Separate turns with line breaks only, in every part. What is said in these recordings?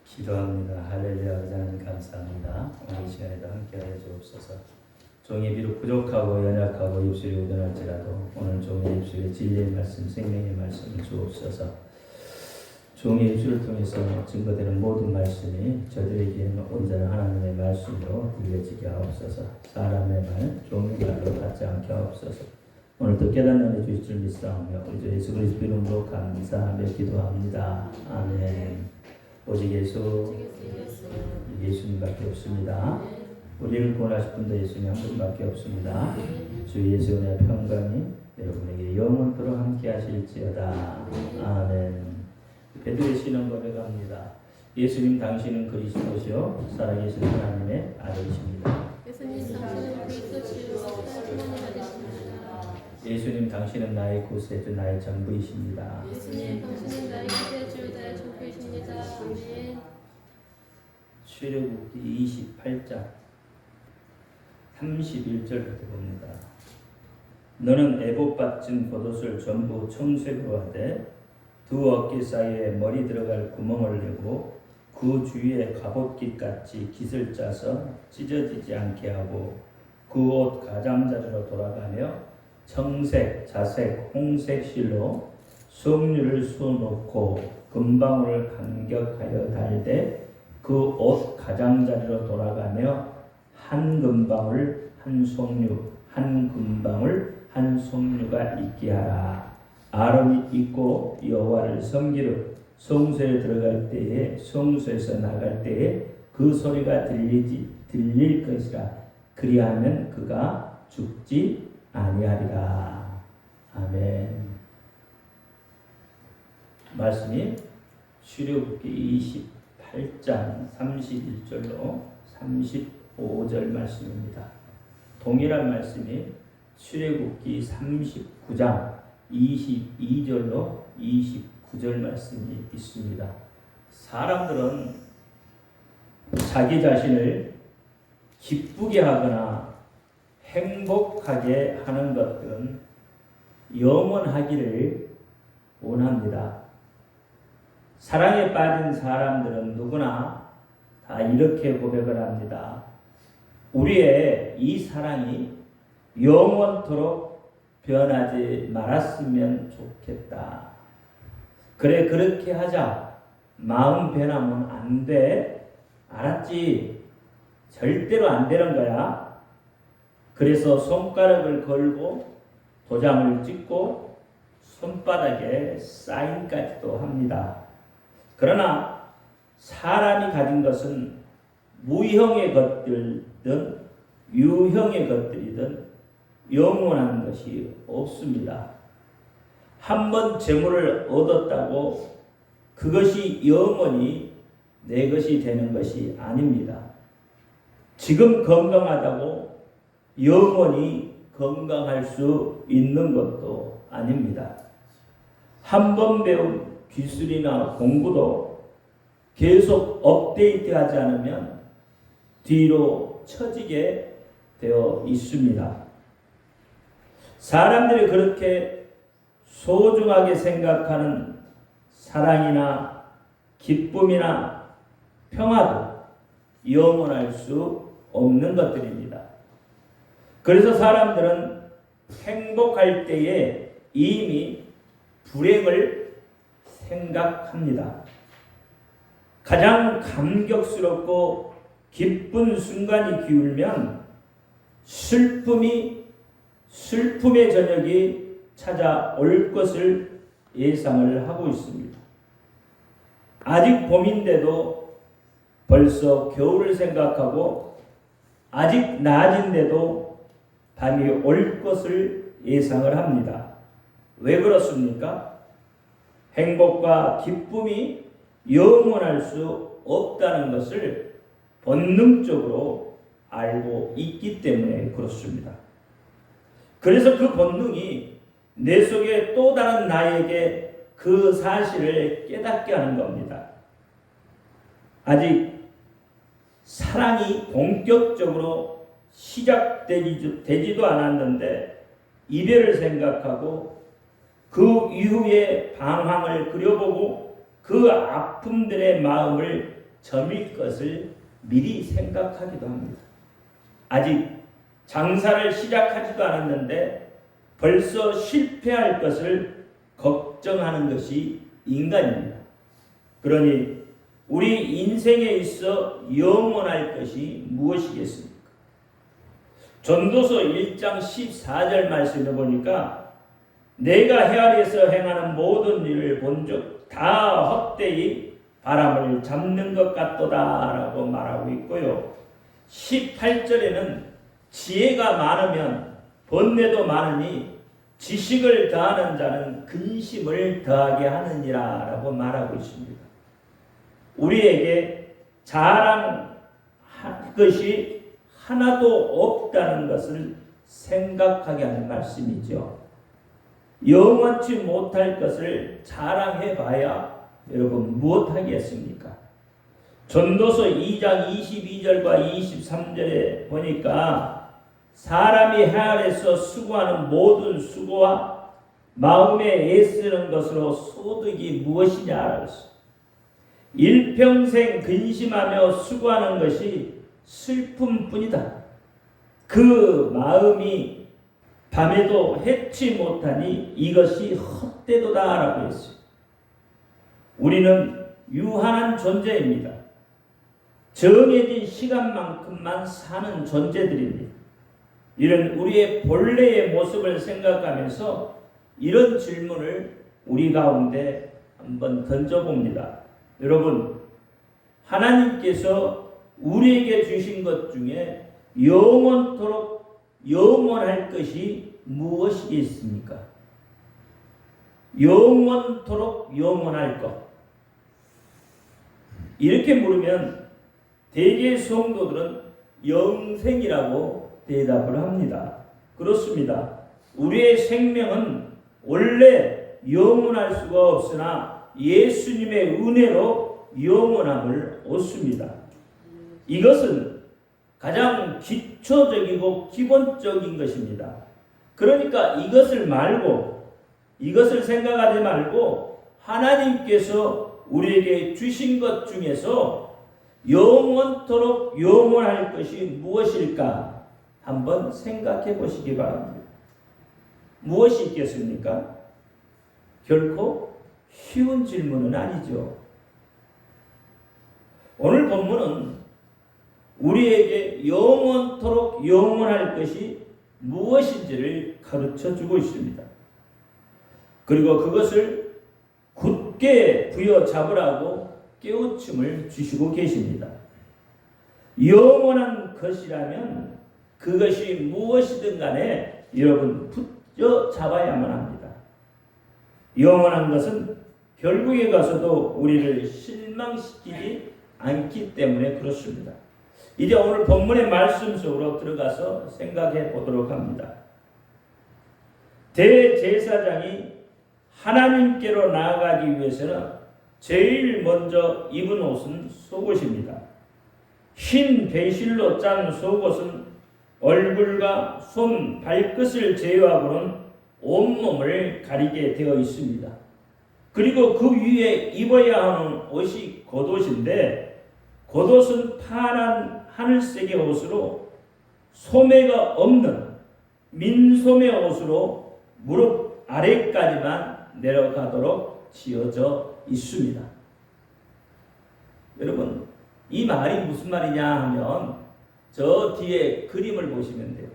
기도합니다. 할렐루야. 하나님 감사합니다. 오늘 이 시간에도 함께하여 주옵소서. 종이 비록 부족하고 연약하고 입술이 우둔할지라도 오늘 종의 입술에 진리의 말씀, 생명의 말씀을 주옵소서. 종의 입술을 통해서 증거되는 모든 말씀이 저들에게는 온전한 하나님의 말씀으로 들려지게 하옵소서. 사람의 말, 종의 말로 받지 않게 하옵소서. 오늘도 깨닫는 은혜 주실 줄 믿사오며 우리 주 예수 그리스도 이름으로 감사하며 기도합니다. 아멘. 오직 예수님밖에 없습니다. 우리를 구원하실 분도 예수님 한 분밖에 없습니다. 주 예수님의 평강이 여러분에게 영원토록 함께 하실지어다. 아멘. 베드로의 신앙 고백합니다. 예수님 당신은 그리스도시요 살아계신 하나님의 아들이십니다.
예수님 당신은 그리스도시요 하나님의 아들이십니다.
예수님 당신은 나의 구세주 나의 전부이십니다.
예수님 당신은 나의 구세주 나의 전부이십니다. 아멘.
출애굽기 28장 31절부터 봅니다. 너는 에봇받친 겉옷을 전부 청색으로 하되 두 어깨 사이에 머리 들어갈 구멍을 내고 그 주위에 갑옷깃같이 깃을 짜서 찢어지지 않게 하고 그 옷 가장자리로 돌아가며 청색, 자색, 홍색 실로 석류를 수놓고 금방울을 간격하여 달되 그 옷 가장자리로 돌아가며 한 금방울 한 석류 한 금방울 한 석류가 있게 하라. 아론이 입고 여호와를 섬기러 성소에 들어갈 때에 성소에서 나갈 때에 그 소리가 들릴 것이라. 그리하면 그가 죽지 아니하리라. 아멘. 말씀이 출애굽기 28장 31절로 35절 말씀입니다. 동일한 말씀이 출애굽기 39장 22절로 29절 말씀이 있습니다. 사람들은 자기 자신을 기쁘게 하거나 행복하게 하는 것들은 영원하기를 원합니다. 사랑에 빠진 사람들은 누구나 다 이렇게 고백을 합니다. 우리의 이 사랑이 영원토록 변하지 말았으면 좋겠다. 그래, 그렇게 하자. 마음 변하면 안 돼. 알았지? 절대로 안 되는 거야. 그래서 손가락을 걸고 도장을 찍고 손바닥에 사인까지도 합니다. 그러나 사람이 가진 것은 무형의 것들이든 유형의 것들이든 영원한 것이 없습니다. 한번 재물을 얻었다고 그것이 영원히 내 것이 되는 것이 아닙니다. 지금 건강하다고 영원히 건강할 수 있는 것도 아닙니다. 한번 배운 기술이나 공부도 계속 업데이트하지 않으면 뒤로 처지게 되어 있습니다. 사람들이 그렇게 소중하게 생각하는 사랑이나 기쁨이나 평화도 영원할 수 없는 것들입니다. 그래서 사람들은 행복할 때에 이미 불행을 생각합니다. 가장 감격스럽고 기쁜 순간이 기울면 슬픔의 저녁이 찾아올 것을 예상을 하고 있습니다. 아직 봄인데도 벌써 겨울을 생각하고 아직 낮인데도 밤이 올 것을 예상을 합니다. 왜 그렇습니까? 행복과 기쁨이 영원할 수 없다는 것을 본능적으로 알고 있기 때문에 그렇습니다. 그래서 그 본능이 내 속에 또 다른 나에게 그 사실을 깨닫게 하는 겁니다. 아직 사랑이 본격적으로 시작되지도 않았는데 이별을 생각하고 그 이후의 방황을 그려보고 그 아픔들의 마음을 점일 것을 미리 생각하기도 합니다. 아직 장사를 시작하지도 않았는데 벌써 실패할 것을 걱정하는 것이 인간입니다. 그러니 우리 인생에 있어 영원할 것이 무엇이겠습니까? 전도서 1장 14절 말씀을 보니까 내가 헤아려서 행하는 모든 일을 본즉 다 헛되이 바람을 잡는 것 같도다 라고 말하고 있고요. 18절에는 지혜가 많으면 번뇌도 많으니 지식을 더하는 자는 근심을 더하게 하느니라 라고 말하고 있습니다. 우리에게 자랑할 것이 하나도 없다는 것을 생각하게 하는 말씀이죠. 영원치 못할 것을 자랑해 봐야 여러분 무엇하겠습니까? 전도서 2장 22절과 23절에 보니까 사람이 헤아려서 수고하는 모든 수고와 마음에 애쓰는 것으로 소득이 무엇이냐 그랬어요. 일평생 근심하며 수고하는 것이 슬픔뿐이다. 그 마음이 밤에도 해치 못하니 이것이 헛되도다 라고 했어요. 우리는 유한한 존재입니다. 정해진 시간만큼만 사는 존재들입니다. 이런 우리의 본래의 모습을 생각하면서 이런 질문을 우리 가운데 한번 던져봅니다. 여러분, 하나님께서 우리에게 주신 것 중에 영원토록 영원할 것이 무엇이겠습니까? 영원토록 영원할 것. 이렇게 물으면 대개 성도들은 영생이라고 대답을 합니다. 그렇습니다. 우리의 생명은 원래 영원할 수가 없으나 예수님의 은혜로 영원함을 얻습니다. 이것은 가장 기초적이고 기본적인 것입니다. 그러니까 이것을 생각하지 말고 하나님께서 우리에게 주신 것 중에서 영원토록 영원할 것이 무엇일까 한번 생각해 보시기 바랍니다. 무엇이 있겠습니까? 결코 쉬운 질문은 아니죠. 오늘 본문은 우리에게 영원토록 영원할 것이 무엇인지를 가르쳐 주고 있습니다. 그리고 그것을 굳게 부여잡으라고 깨우침을 주시고 계십니다. 영원한 것이라면 그것이 무엇이든 간에 여러분 붙여잡아야만 합니다. 영원한 것은 결국에 가서도 우리를 실망시키지 않기 때문에 그렇습니다. 이제 오늘 본문의 말씀 속으로 들어가서 생각해 보도록 합니다. 대제사장이 하나님께로 나아가기 위해서는 제일 먼저 입은 옷은 속옷입니다. 흰 배실로 짠 속옷은 얼굴과 손, 발끝을 제외하고는 온몸을 가리게 되어 있습니다. 그리고 그 위에 입어야 하는 옷이 겉옷인데 겉옷은 파란 하늘색의 옷으로 소매가 없는 민소매 옷으로 무릎 아래까지만 내려가도록 지어져 있습니다. 여러분, 이 말이 무슨 말이냐 하면 저 뒤에 그림을 보시면 돼요.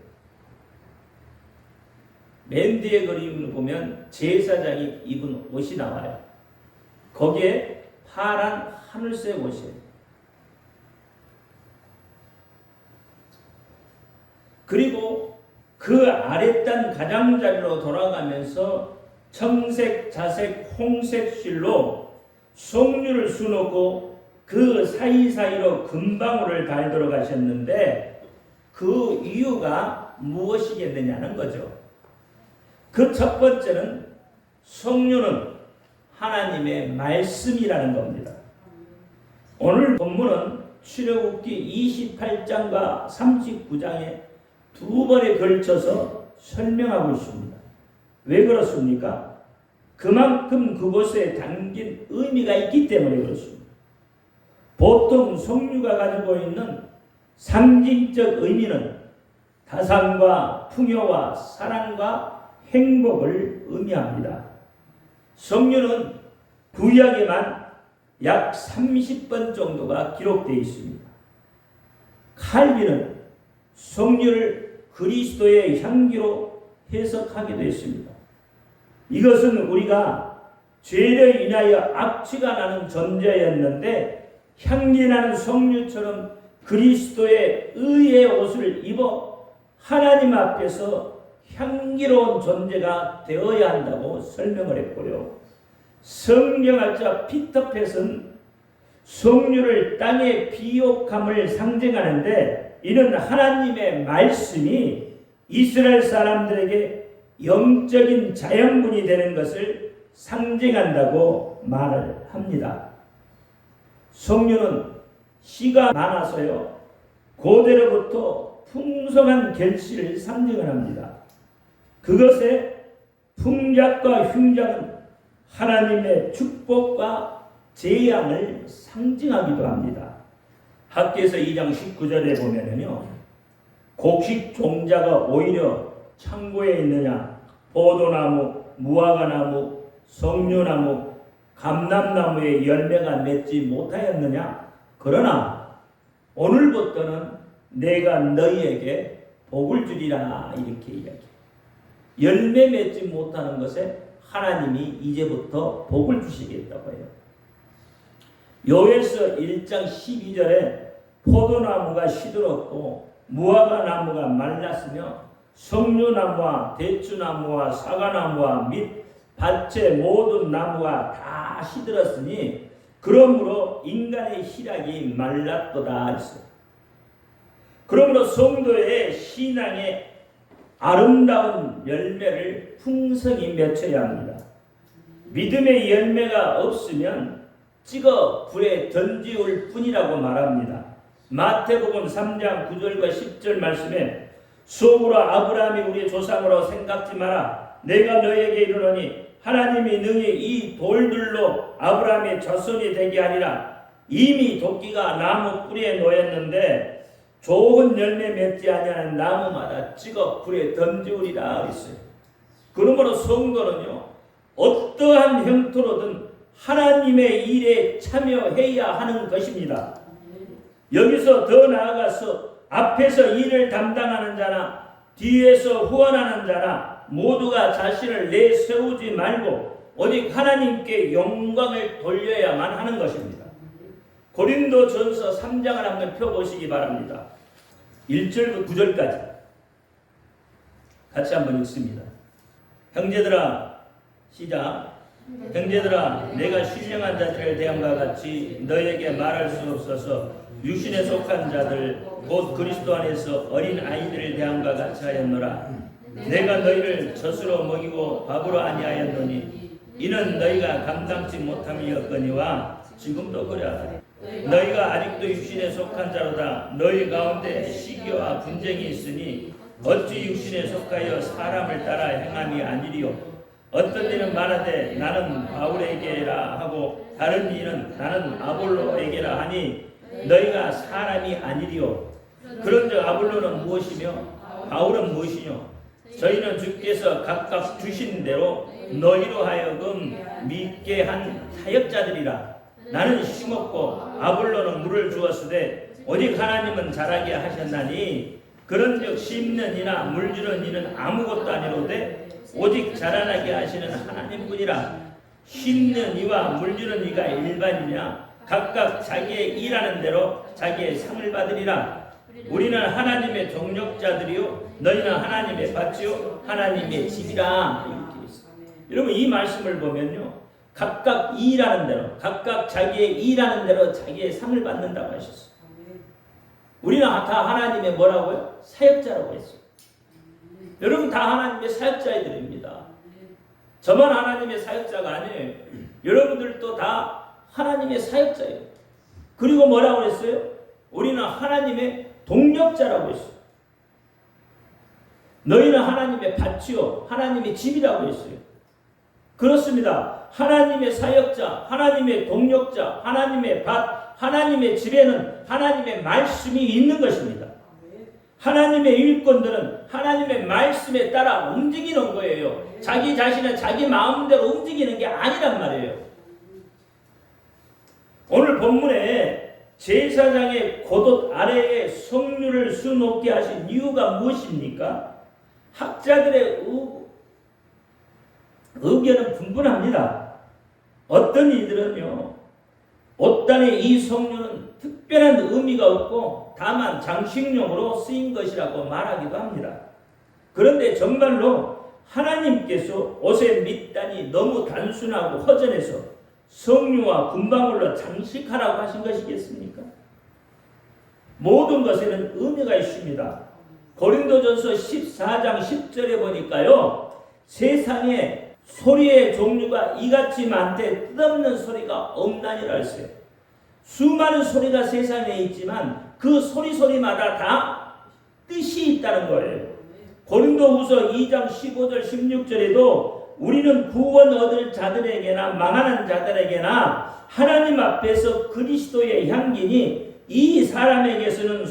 맨 뒤에 그림을 보면 제사장이 입은 옷이 나와요. 거기에 파란 하늘색 옷이에요. 그리고 그 아랫단 가장자리로 돌아가면서 청색, 자색, 홍색 실로 송유를 수놓고 그 사이사이로 금방울을 달도록 하셨는데 그 이유가 무엇이겠느냐는 거죠. 그 첫 번째는 송유는 하나님의 말씀이라는 겁니다. 오늘 본문은 출애굽기 28장과 39장에 두 번에 걸쳐서 설명하고 있습니다. 왜 그렇습니까? 그만큼 그곳에 담긴 의미가 있기 때문에 그렇습니다. 보통 성류가 가지고 있는 상징적 의미는 다산과 풍요와 사랑과 행복을 의미합니다. 성류는 구약에만 약 30번 정도가 기록되어 있습니다. 칼빈은 성류를 그리스도의 향기로 해석하기도 했습니다. 이것은 우리가 죄로 인하여 악취가 나는 존재였는데 향기 나는 성류처럼 그리스도의 의의 옷을 입어 하나님 앞에서 향기로운 존재가 되어야 한다고 설명을 했고요. 성경학자 피터 팻은 성류를 땅의 비옥함을 상징하는데 이는 하나님의 말씀이 이스라엘 사람들에게 영적인 자연분이 되는 것을 상징한다고 말을 합니다. 성류는 씨가 많아서요, 고대로부터 풍성한 결실을 상징을 합니다. 그것의 풍작과 흉작은 하나님의 축복과 재앙을 상징하기도 합니다. 학개서 2장 19절에 보면은요, 곡식 종자가 오히려 창고에 있느냐, 포도나무, 무화과나무, 석류나무, 감람나무의 열매가 맺지 못하였느냐? 그러나 오늘부터는 내가 너희에게 복을 주리라, 이렇게 이야기해요. 열매 맺지 못하는 것에 하나님이 이제부터 복을 주시겠다고 해요. 요엘서 1장 12절에 포도나무가 시들었고 무화과나무가 말랐으며 석류나무와 대추나무와 사과나무와 및 밭의 모든 나무가 다 시들었으니 그러므로 인간의 희락이 말랐도다 했어요. 그러므로 성도의 신앙의 아름다운 열매를 풍성히 맺혀야 합니다. 믿음의 열매가 없으면 찍어 불에 던지울 뿐이라고 말합니다. 마태복음 3장 9절과 10절 말씀에 속으로 아브라함이 우리의 조상으로 생각지 마라. 내가 너에게 이르노니 하나님이 능히 이 돌들로 아브라함의 자손이 되게 하리라. 이미 도끼가 나무 뿌리에 놓였는데 좋은 열매 맺지 아니하는 나무마다 찍어 불에 던지우리라 했어요. 그러므로 성도는요, 어떠한 형태로든 하나님의 일에 참여해야 하는 것입니다. 여기서 더 나아가서 앞에서 일을 담당하는 자나 뒤에서 후원하는 자나 모두가 자신을 내세우지 말고 오직 하나님께 영광을 돌려야만 하는 것입니다. 고린도전서 3장을 한번 펴보시기 바랍니다. 1절부터 9절까지 같이 한번 읽습니다. 형제들아, 시작. 형제들아, 내가 신령한 자들을 대함과 같이 너에게 말할 수 없어서 육신에 속한 자들 곧 그리스도 안에서 어린 아이들을 대함과 같이 하였노라. 내가 너희를 젖으로 먹이고 밥으로 아니하였노니 이는 너희가 감당치 못함이었거니와 지금도 그래하라. 너희가 아직도 육신에 속한 자로다. 너희 가운데 시기와 분쟁이 있으니 어찌 육신에 속하여 사람을 따라 행함이 아니리요. 어떤 이는 말하되 나는 바울에게라 하고 다른 이는 나는 아볼로에게라 하니 너희가 사람이 아니리요. 그런즉 아볼로는 무엇이며 바울은 무엇이뇨? 저희는 주께서 각각 주신 대로 너희로 하여금 믿게 한 사역자들이라. 나는 심었고 아볼로는 물을 주었으되 오직 하나님은 자라게 하셨나니 그런즉 심는 이나 물주는 이는 아무것도 아니로되 오직 자라나게 하시는 하나님뿐이라. 심는 이와 물주는 이가 일반이냐? 각각 자기의 일하는 대로 자기의 상을 받으리라. 우리는 하나님의 동력자들이요 너희는 하나님의 밭이요 하나님의 집이라. 이렇게 있어요. 여러분, 이 말씀을 보면요, 각각 일하는 대로, 각각 자기의 일하는 대로 자기의 상을 받는다고 하셨어요. 우리는 다 하나님의 뭐라고요? 사역자라고 했어요. 여러분, 다 하나님의 사역자들입니다. 저만 하나님의 사역자가 아니에요. 여러분들도 다 하나님의 사역자예요. 그리고 뭐라고 했어요? 우리는 하나님의 동력자라고 했어요. 너희는 하나님의 밭이요 하나님의 집이라고 했어요. 그렇습니다. 하나님의 사역자, 하나님의 동력자, 하나님의 밭, 하나님의 집에는 하나님의 말씀이 있는 것입니다. 하나님의 일꾼들은 하나님의 말씀에 따라 움직이는 거예요. 자기 자신은 자기 마음대로 움직이는 게 아니란 말이에요. 오늘 본문에 제사장의 겉옷 아래에 성류를 수놓게 하신 이유가 무엇입니까? 학자들의 의견은 분분합니다. 어떤 이들은요, 옷단에 이 성류는 특별한 의미가 없고 다만 장식용으로 쓰인 것이라고 말하기도 합니다. 그런데 정말로 하나님께서 옷의 밑단이 너무 단순하고 허전해서 성류와 금방울로 장식하라고 하신 것이겠습니까? 모든 것에는 의미가 있습니다. 고린도전서 14장 10절에 보니까요, 세상에 소리의 종류가 이같이 많되 뜻없는 소리가 없나니라 했어요. 수많은 소리가 세상에 있지만 그 소리마다 다 뜻이 있다는 거예요. 고린도후서 2장 15절 16절에도 우리는 구원 얻을 자들에게나 망하는 자들에게나 하나님 앞에서 그리스도의 향기니 이 사람에게서는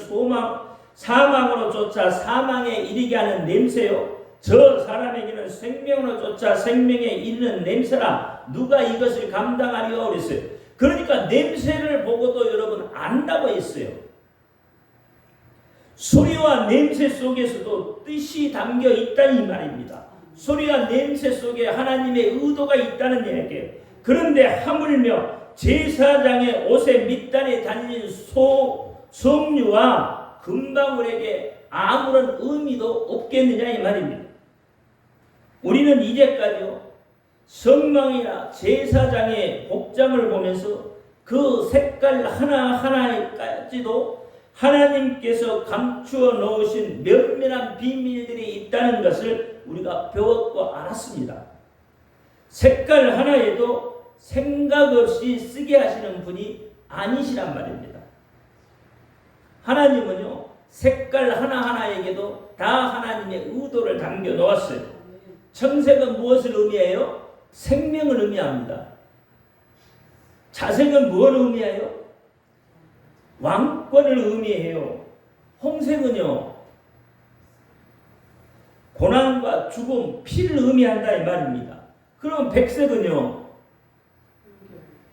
사망으로 쫓아 사망에 이르게 하는 냄새요, 저 사람에게는 생명으로 쫓아 생명에 이르는 냄새라 누가 이것을 감당하리요 그랬어요. 그러니까 냄새를 보고도 여러분 안다고 했어요. 소리와 냄새 속에서도 뜻이 담겨 있다는 말입니다. 소리와 냄새 속에 하나님의 의도가 있다는 얘기예요. 그런데 하물며 제사장의 옷의 밑단에 달린 성류와 금방울에게 아무런 의미도 없겠느냐 이 말입니다. 우리는 이제까지요, 성막이나 제사장의 복장을 보면서 그 색깔 하나하나까지도 하나님께서 감추어 놓으신 면밀한 비밀들이 있다는 것을 우리가 배웠고 알았습니다. 색깔 하나에도 생각 없이 쓰게 하시는 분이 아니시란 말입니다. 하나님은요, 색깔 하나하나에게도 다 하나님의 의도를 담겨 놓았어요. 청색은 무엇을 의미해요? 생명을 의미합니다. 자색은 무엇을 의미해요? 왕권을 의미해요. 홍색은요, 고난과 죽음, 피를 의미한다 이 말입니다. 그럼 백색은요,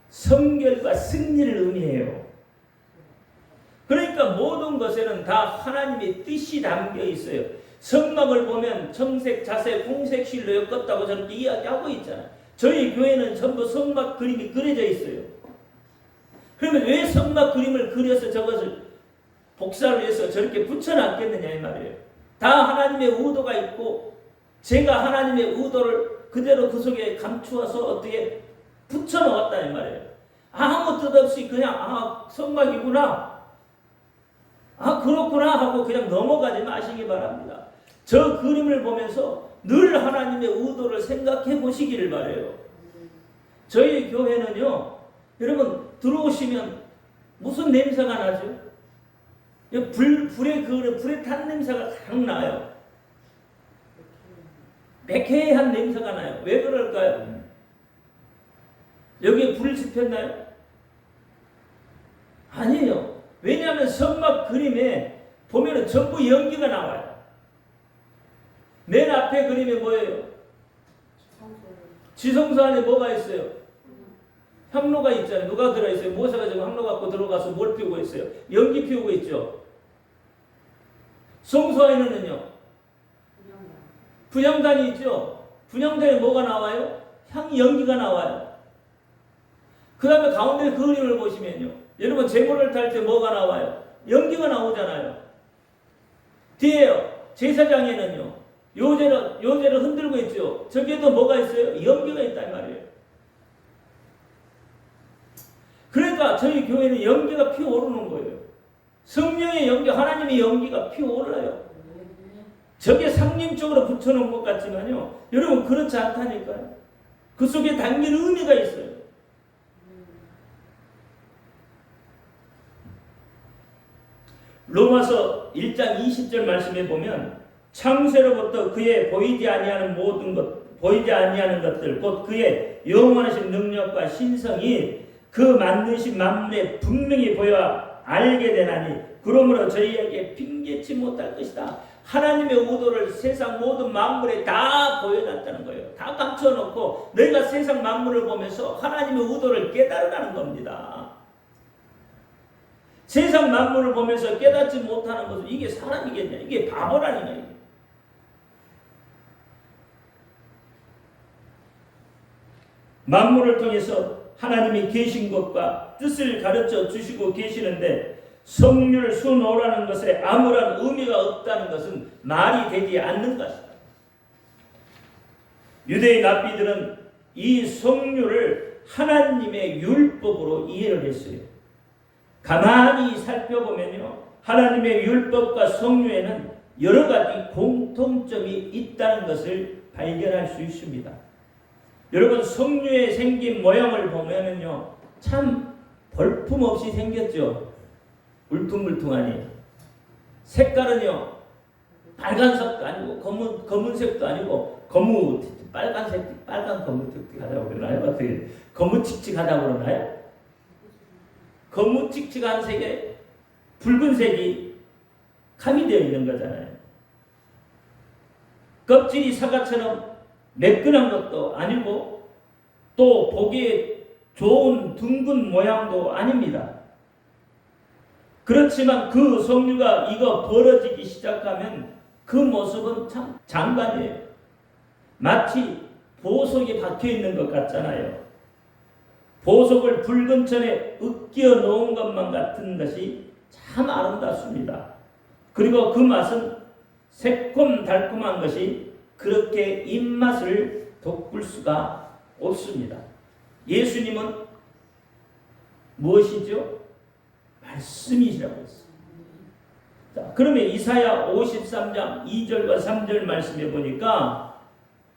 성결과 승리를 의미해요. 그러니까 모든 것에는 다 하나님의 뜻이 담겨 있어요. 성막을 보면 청색, 자색, 홍색 실로 엮었다고 저렇게 이야기하고 있잖아요. 저희 교회는 전부 성막 그림이 그려져 있어요. 그러면 왜 성막 그림을 그려서 저것을 복사를 해서 저렇게 붙여놨겠느냐 이 말이에요. 다 하나님의 의도가 있고 제가 하나님의 의도를 그대로 그 속에 감추어서 어떻게 붙여놓았다 이 말이에요. 아무 뜻 없이 그냥 성막이구나, 그렇구나 하고 그냥 넘어가지 마시기 바랍니다. 저 그림을 보면서 늘 하나님의 의도를 생각해 보시기를 바라요. 저희 교회는요, 여러분 들어오시면 무슨 냄새가 나죠? 불에 탄 냄새가 강 나요. 매캐한 냄새가 나요. 왜 그럴까요? 여기에 불을 지폈나요? 아니에요. 왜냐하면 성막 그림에 보면은 전부 연기가 나와요. 맨 앞에 그림이 뭐예요? 지성소 안에 뭐가 있어요? 향로가 있잖아요. 누가 들어있어요? 모세가 지금 향로 갖고 들어가서 뭘 피우고 있어요? 연기 피우고 있죠. 성소 안에는요, 분향단이 있죠. 분향단에 뭐가 나와요? 연기가 나와요. 그 다음에 가운데 그 그림을 보시면요, 여러분 제물을 탈 때 뭐가 나와요? 연기가 나오잖아요. 뒤에요, 제사장에는요, 요제를 흔들고 있죠. 저기에도 뭐가 있어요? 연기가 있단 말이에요. 그러니까 저희 교회는 연기가 피어오르는 거예요. 성령의 연기, 하나님의 연기가 피어오르요. 저게 상징적으로 붙여놓은 것 같지만요, 여러분 그렇지 않다니까요. 그 속에 담긴 의미가 있어요. 로마서 1장 20절 말씀에 보면 창세로부터 그의 보이지 아니하는 것들 곧 그의 영원하신 능력과 신성이 그 만드신 만물에 분명히 보여 알게 되나니 그러므로 저희에게 핑계치 못할 것이다. 하나님의 의도를 세상 모든 만물에 다 보여놨다는 거예요. 다 감춰놓고 너희가 세상 만물을 보면서 하나님의 의도를 깨달으라는 겁니다. 세상 만물을 보면서 깨닫지 못하는 것은 이게 사람이겠냐? 이게 바보라는 거예요. 만물을 통해서 하나님이 계신 것과 뜻을 가르쳐 주시고 계시는데 성류를 수놓으라는 것에 아무런 의미가 없다는 것은 말이 되지 않는 것이다. 유대인 랍비들은 이 성류를 하나님의 율법으로 이해를 했어요. 가만히 살펴보면요, 하나님의 율법과 성류에는 여러 가지 공통점이 있다는 것을 발견할 수 있습니다. 여러분, 성류에 생긴 모양을 보면은요, 참 볼품없이 생겼죠. 울퉁불퉁하니. 색깔은요, 빨간색도 아니고 검은색도 아니고 빨간 거무틱틱하다고 그러나요? 어떻게 거무칙칙하다고 그러나요? 거무칙칙한 색에 붉은색이 가미되어 있는 거잖아요. 껍질이 사과처럼 매끈한 것도 아니고 또 보기에 좋은 둥근 모양도 아닙니다. 그렇지만 그 성류가 이거 벌어지기 시작하면 그 모습은 참 장관이에요. 마치 보석이 박혀 있는 것 같잖아요. 보석을 붉은 천에 으깨어 놓은 것만 같은 것이 참 아름답습니다. 그리고 그 맛은 새콤달콤한 것이 그렇게 입맛을 돋굴 수가 없습니다. 예수님은 무엇이죠? 말씀이시라고 했어요. 자, 그러면 이사야 53장 2절과 3절 말씀해 보니까,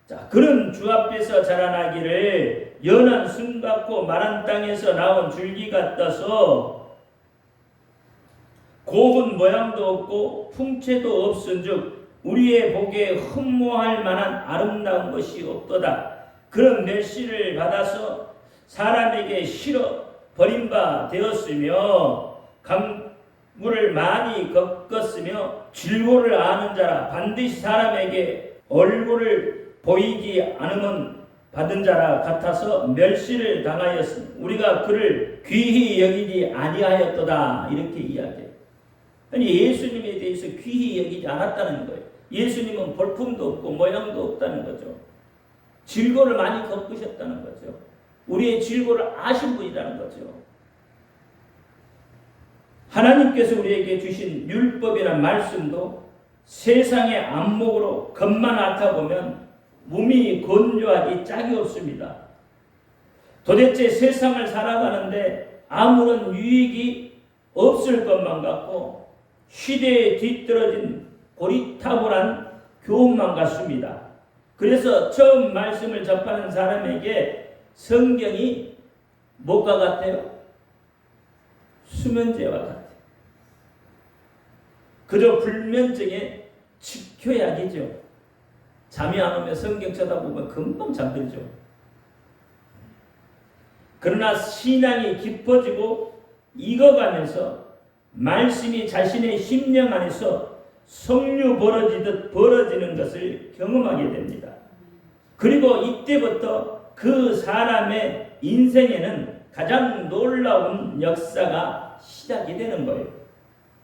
자, 그런 주 앞에서 자라나기를 연한 순 같고 마른 땅에서 나온 줄기 같아서 곱은 모양도 없고 풍채도 없은즉 우리의 보기에 흠모할 만한 아름다운 것이 없도다. 그런 멸시를 받아서 사람에게 실어 버림바 되었으며 강물을 많이 겪었으며 질고를 아는 자라. 반드시 사람에게 얼굴을 보이지 않으면 받은 자라 같아서 멸시를 당하였으니 우리가 그를 귀히 여기지 아니하였도다. 이렇게 이야기해요. 아니, 예수님에 대해서 귀히 여기지 않았다는 거예요. 예수님은 볼품도 없고 모양도 없다는 거죠. 질고를 많이 겪으셨다는 거죠. 우리의 질고를 아신 분이라는 거죠. 하나님께서 우리에게 주신 율법이란 말씀도 세상의 안목으로 겉만 앓아보면 몸이 건조하기 짝이 없습니다. 도대체 세상을 살아가는데 아무런 유익이 없을 것만 같고 시대에 뒤떨어진 고리타분한 교훈만 같습니다. 그래서 처음 말씀을 접하는 사람에게 성경이 뭐가 같아요? 수면제와 같아요. 그저 불면증에 치료약이죠. 잠이 안 오면 성경 쳐다보면 금방 잠들죠. 그러나 신앙이 깊어지고 익어가면서 말씀이 자신의 심령 안에서 성류 벌어지듯 벌어지는 것을 경험하게 됩니다. 그리고 이때부터 그 사람의 인생에는 가장 놀라운 역사가 시작이 되는 거예요.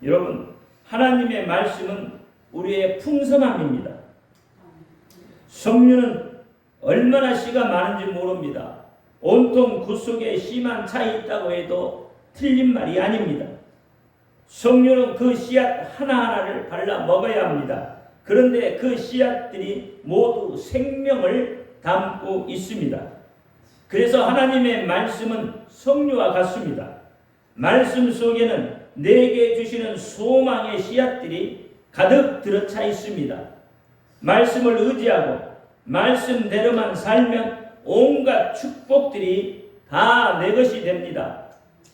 여러분, 하나님의 말씀은 우리의 풍성함입니다. 성류는 얼마나 씨가 많은지 모릅니다. 온통 그 속에 씨만 차 있다고 해도 틀린 말이 아닙니다. 성류는 그 씨앗 하나하나를 발라 먹어야 합니다. 그런데 그 씨앗들이 모두 생명을 담고 있습니다. 그래서 하나님의 말씀은 성류와 같습니다. 말씀 속에는 내게 주시는 소망의 씨앗들이 가득 들어차 있습니다. 말씀을 의지하고 말씀대로만 살면 온갖 축복들이 다 내 것이 됩니다.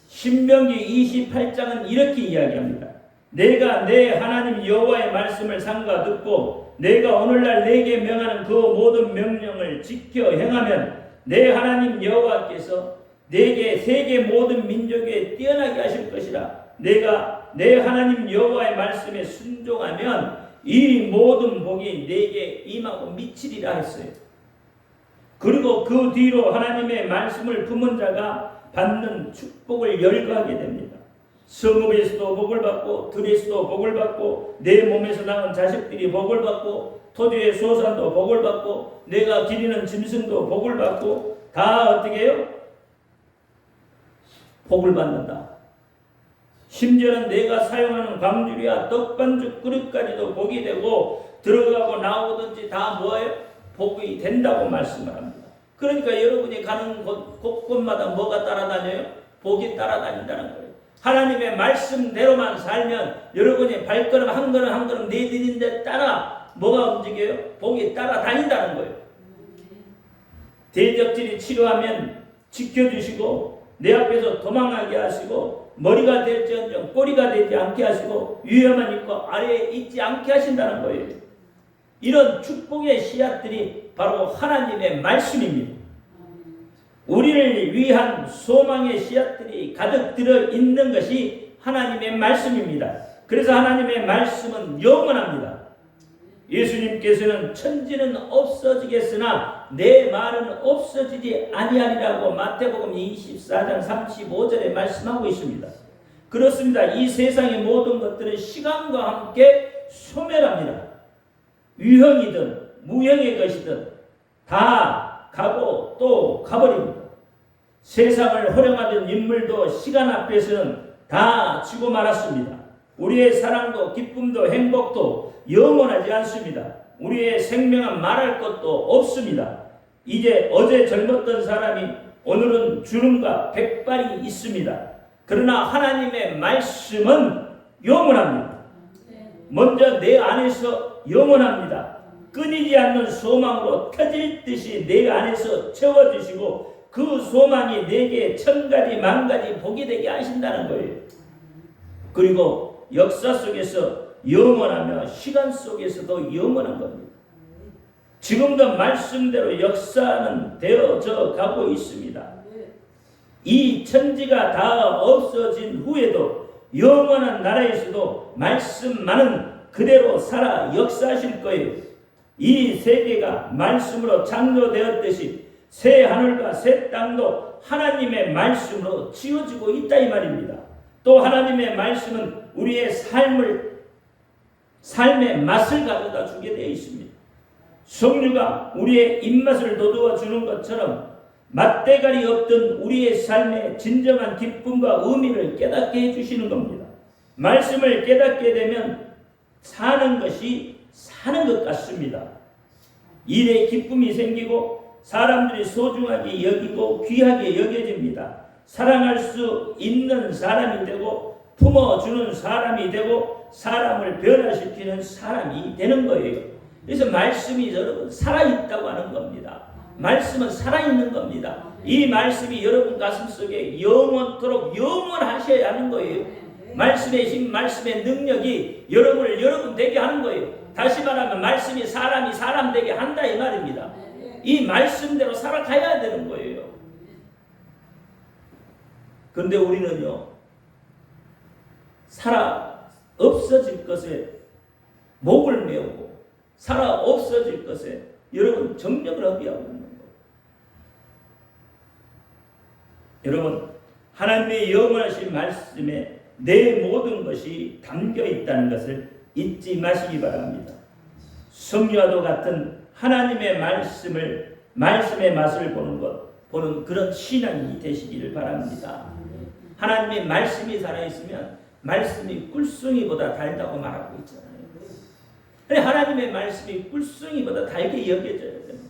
신명기 28장은 이렇게 이야기합니다. 내가 내 하나님 여호와의 말씀을 삼가 듣고 내가 오늘날 내게 명하는 그 모든 명령을 지켜 행하면 내 하나님 여호와께서 내게 세계 모든 민족에 뛰어나게 하실 것이라. 내가 내 하나님 여호와의 말씀에 순종하면 이 모든 복이 내게 임하고 미치리라 했어요. 그리고 그 뒤로 하나님의 말씀을 품은 자가 받는 축복을 열거하게 됩니다. 성읍에서도 복을 받고 들에서도 복을 받고 내 몸에서 나온 자식들이 복을 받고 토지의 소산도 복을 받고 내가 기리는 짐승도 복을 받고 다 어떻게 해요? 복을 받는다. 심지어는 내가 사용하는 광주리와 떡반죽 그릇까지도 복이 되고 들어가고 나오든지 다 뭐예요? 복이 된다고 말씀을 합니다. 그러니까 여러분이 가는 곳곳마다 뭐가 따라다녀요? 복이 따라다닌다는 거예요. 하나님의 말씀대로만 살면 여러분이 발걸음 한 걸음 한 걸음 내디딘 데 따라 뭐가 움직여요? 복이 따라다닌다는 거예요. 대적질이 치료하면 지켜주시고 내 앞에서 도망하게 하시고 머리가 될지언정 꼬리가 되지 않게 하시고 위험한 입과 아래에 있지 않게 하신다는 거예요. 이런 축복의 씨앗들이 바로 하나님의 말씀입니다. 우리를 위한 소망의 씨앗들이 가득 들어있는 것이 하나님의 말씀입니다. 그래서 하나님의 말씀은 영원합니다. 예수님께서는 천지는 없어지겠으나 내 말은 없어지지 아니하리라고 마태복음 24장 35절에 말씀하고 있습니다. 그렇습니다. 이 세상의 모든 것들은 시간과 함께 소멸합니다. 유형이든 무형의 것이든 다 가고 또 가버립니다. 세상을 호령하던 인물도 시간 앞에서는 다 지고 말았습니다. 우리의 사랑도 기쁨도 행복도 영원하지 않습니다. 우리의 생명은 말할 것도 없습니다. 이제 어제 젊었던 사람이 오늘은 주름과 백발이 있습니다. 그러나 하나님의 말씀은 영원합니다. 먼저 내 안에서 영원합니다. 끊이지 않는 소망으로 터질 듯이 내 안에서 채워주시고 그 소망이 내게 천가지 만가지 복이 되게 하신다는 거예요. 그리고 역사 속에서 영원하며 시간 속에서도 영원한 겁니다. 지금도 말씀대로 역사는 되어져 가고 있습니다. 이 천지가 다 없어진 후에도 영원한 나라에서도 말씀만은 그대로 살아 역사하실 거예요. 이 세계가 말씀으로 창조되었듯이 새 하늘과 새 땅도 하나님의 말씀으로 지어지고 있다 이 말입니다. 또 하나님의 말씀은 우리의 삶의 맛을 가져다 주게 되어 있습니다. 석류가 우리의 입맛을 돋워 주는 것처럼 맛대가리 없던 우리의 삶의 진정한 기쁨과 의미를 깨닫게 해주시는 겁니다. 말씀을 깨닫게 되면 사는 것이 사는 것 같습니다. 일에 기쁨이 생기고 사람들이 소중하게 여기고 귀하게 여겨집니다. 사랑할 수 있는 사람이 되고 품어주는 사람이 되고 사람을 변화시키는 사람이 되는 거예요. 그래서 말씀이 여러분 살아있다고 하는 겁니다. 말씀은 살아있는 겁니다. 이 말씀이 여러분 가슴 속에 영원토록 영원하셔야 하는 거예요. 말씀의 힘, 말씀의 능력이 여러분을 여러분 되게 하는 거예요. 다시 말하면 말씀이 사람이 사람 되게 한다 이 말입니다. 이 말씀대로 살아가야 되는 거예요. 그런데 우리는요, 살아 없어질 것에 목을 메우고 살아 없어질 것에 여러분 정력을 허비하고 있는 거예요. 여러분 하나님의 영원하신 말씀에 내 모든 것이 담겨 있다는 것을 잊지 마시기 바랍니다. 성류와도 같은 하나님의 말씀의 맛을 보는 그런 신앙이 되시기를 바랍니다. 하나님의 말씀이 살아있으면 말씀이 꿀송이보다 달다고 말하고 있잖아요. 하나님의 말씀이 꿀송이보다 달게 여겨져야 됩니다.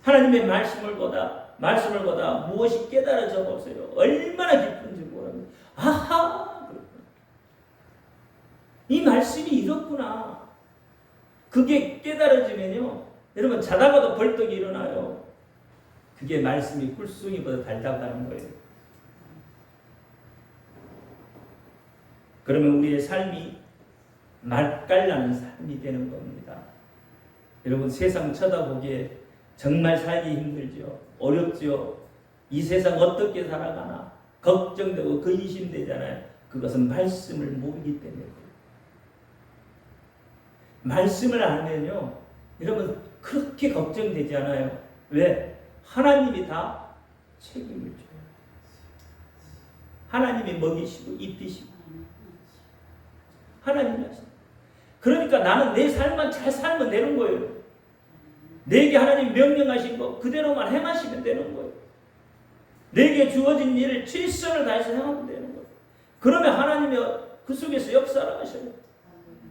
하나님의 말씀을 보다 무엇이 깨달아져 보세요. 얼마나 기쁜지 모릅니다. 아하! 이 말씀이 이렇구나. 그게 깨달아지면요, 여러분 자다가도 벌떡 일어나요. 그게 말씀이 꿀송이보다 달다고 하는 거예요. 그러면 우리의 삶이 맛깔나는 삶이 되는 겁니다. 여러분 세상 쳐다보기에 정말 살기 힘들죠. 어렵죠. 이 세상 어떻게 살아가나 걱정되고 근심되잖아요. 그것은 말씀을 모르기 때문에. 말씀을 알면요, 여러분 그렇게 걱정되지 않아요. 왜? 하나님이 다 책임을 져요. 하나님이 먹이시고 입히시고 하나님이 하시고. 그러니까 나는 내 삶만 잘 살면 되는 거예요. 내게 하나님 명령하신 거 그대로만 행하시면 되는 거예요. 내게 주어진 일을 최선을 다해서 행하면 되는 거예요. 그러면 하나님이 그 속에서 역사를 하셔요.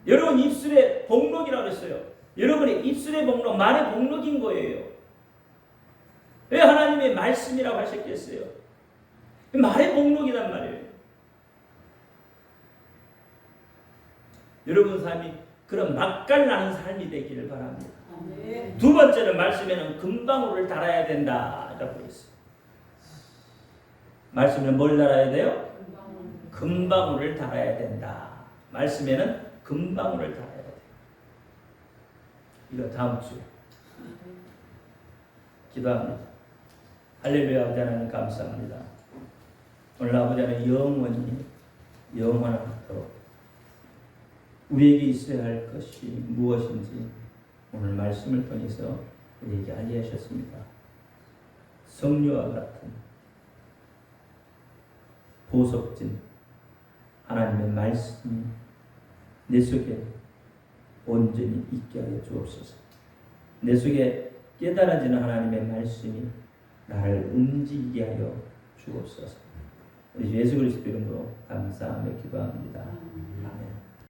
여러분 입술의 복록이라고 했어요. 여러분의 입술의 복록, 말의 복록인 거예요. 왜 하나님의 말씀이라고 하셨겠어요? 말의 복록이란 말이에요. 여러분 삶이 그런 맛깔나는 삶이 되기를 바랍니다. 두 번째는 말씀에는 금방울을 달아야 된다라고 했어요. 말씀에는 뭘 달아야 돼요? 금방울을 달아야 된다. 말씀에는 금방울을 달아야 돼요. 이거 다음 주에 기도합니다. 할렐루야. 아버지 하나님 감사합니다. 오늘 아버지 하나님 영원하도록 우리에게 있어야 할 것이 무엇인지 오늘 말씀을 통해서 우리에게 알려주셨습니다. 성류와 같은 보석진 하나님의 말씀이 내 속에 온전히 있게 하여 주옵소서. 내 속에 깨달아지는 하나님의 말씀이 나를 움직이게 하여 주옵소서. 우리 예수 그리스도 이름으로 감사하며 기도합니다. 아멘.